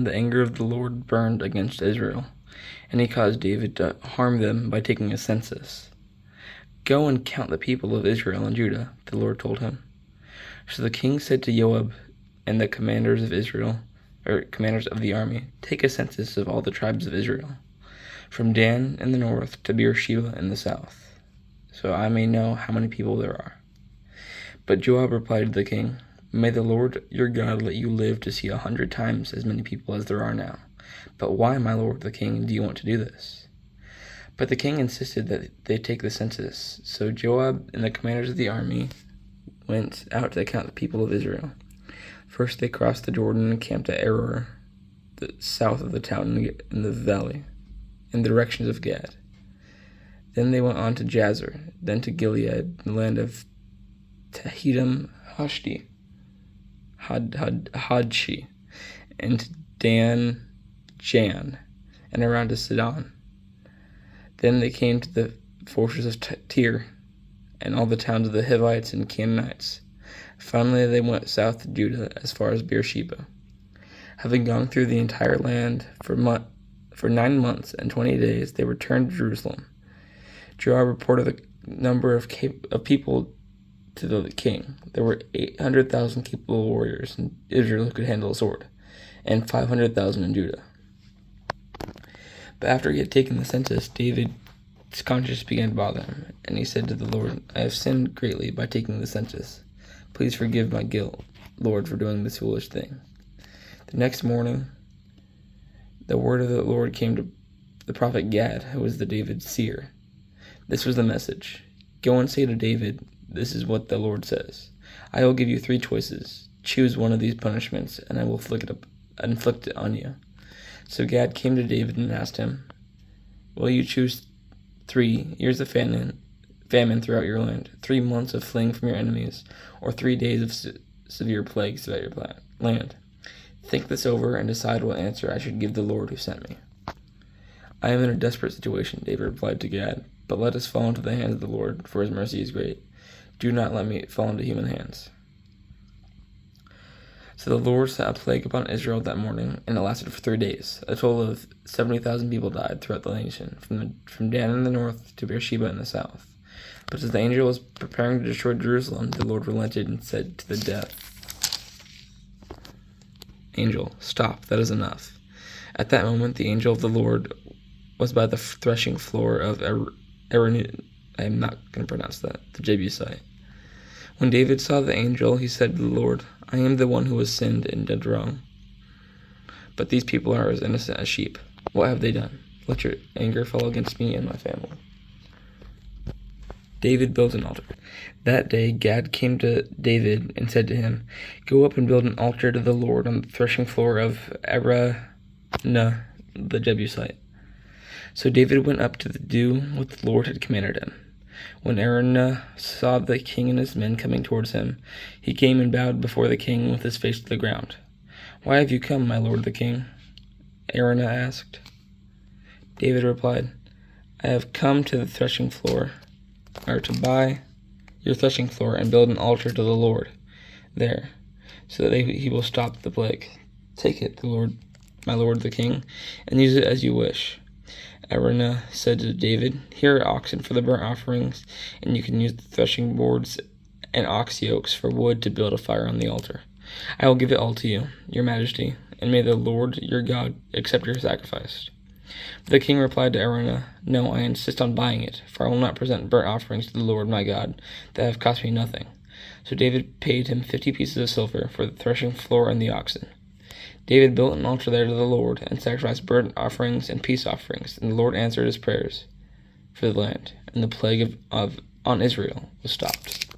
Then the anger of the Lord burned against Israel, and he caused David to harm them by taking a census. "Go and count the people of Israel and Judah," the Lord told him. So the king said to Joab and the commanders of the army, "Take a census of all the tribes of Israel, from Dan in the north to Beersheba in the south, so I may know how many people there are." But Joab replied to the king, "May the Lord your God let you live to see 100 times as many people as there are now. But why, my lord the king, do you want to do this?" But the king insisted that they take the census. So Joab and the commanders of the army went out to count the people of Israel. First they crossed the Jordan and camped at Aroer, south of the town in the valley, in the directions of Gad. Then they went on to Jazer, then to Gilead, the land of Tahedum Hashdi, Hadshi, and to Dan Jan, and around to Sidon. Then they came to the fortress of Tyre, and all the towns of the Hivites and Canaanites. Finally they went south to Judah as far as Beersheba. Having gone through the entire land for 9 months and 20 days, they returned to Jerusalem. Joab reported the number of people to the king. There were 800,000 capable warriors in Israel who could handle a sword, and 500,000 in Judah. But after he had taken the census, David's conscience began to bother him, and he said to the Lord, "I have sinned greatly by taking the census. Please forgive my guilt, Lord, for doing this foolish thing." The next morning, the word of the Lord came to the prophet Gad, who was David's seer. This was the message: "Go and say to David, this is what the Lord says. I will give you 3 choices. Choose one of these punishments, and I will inflict it on you." So Gad came to David and asked him, "Will you choose 3 years of famine throughout your land, 3 months of fleeing from your enemies, or 3 days of severe plagues throughout your land? Think this over and decide what answer I should give the Lord who sent me." "I am in a desperate situation," David replied to Gad, "but let us fall into the hands of the Lord, for his mercy is great. Do not let me fall into human hands." So the Lord sent a plague upon Israel that morning, and it lasted for 3 days. A total of 70,000 people died throughout the nation, from Dan in the north to Beersheba in the south. But as the angel was preparing to destroy Jerusalem, the Lord relented and said to the deaf angel, "Stop, that is enough." At that moment, the angel of the Lord was by the threshing floor of Araunah. I am not going to pronounce that, the Jebusite. When David saw the angel, he said to the Lord, "I am the one who has sinned and did wrong. But these people are as innocent as sheep. What have they done? Let your anger fall against me and my family." David built an altar. That day Gad came to David and said to him, "Go up and build an altar to the Lord on the threshing floor of Araunah the Jebusite." So David went up to do what the Lord had commanded him. When Araunah saw the king and his men coming towards him, he came and bowed before the king with his face to the ground. "Why have you come, my lord the king?" Araunah asked. David replied, "I have come to the threshing floor, or to buy your threshing floor and build an altar to the Lord there, so that he will stop the plague. Take it, my lord the king, and use it as you wish." Araunah said to David, "Here are oxen for the burnt offerings, and you can use the threshing boards and ox yokes for wood to build a fire on the altar. I will give it all to you, your majesty, and may the Lord your God accept your sacrifice." The king replied to Araunah, "No, I insist on buying it, for I will not present burnt offerings to the Lord my God that have cost me nothing." So David paid him 50 pieces of silver for the threshing floor and the oxen. David built an altar there to the Lord and sacrificed burnt offerings and peace offerings, and the Lord answered his prayers for the land, and the plague on Israel was stopped.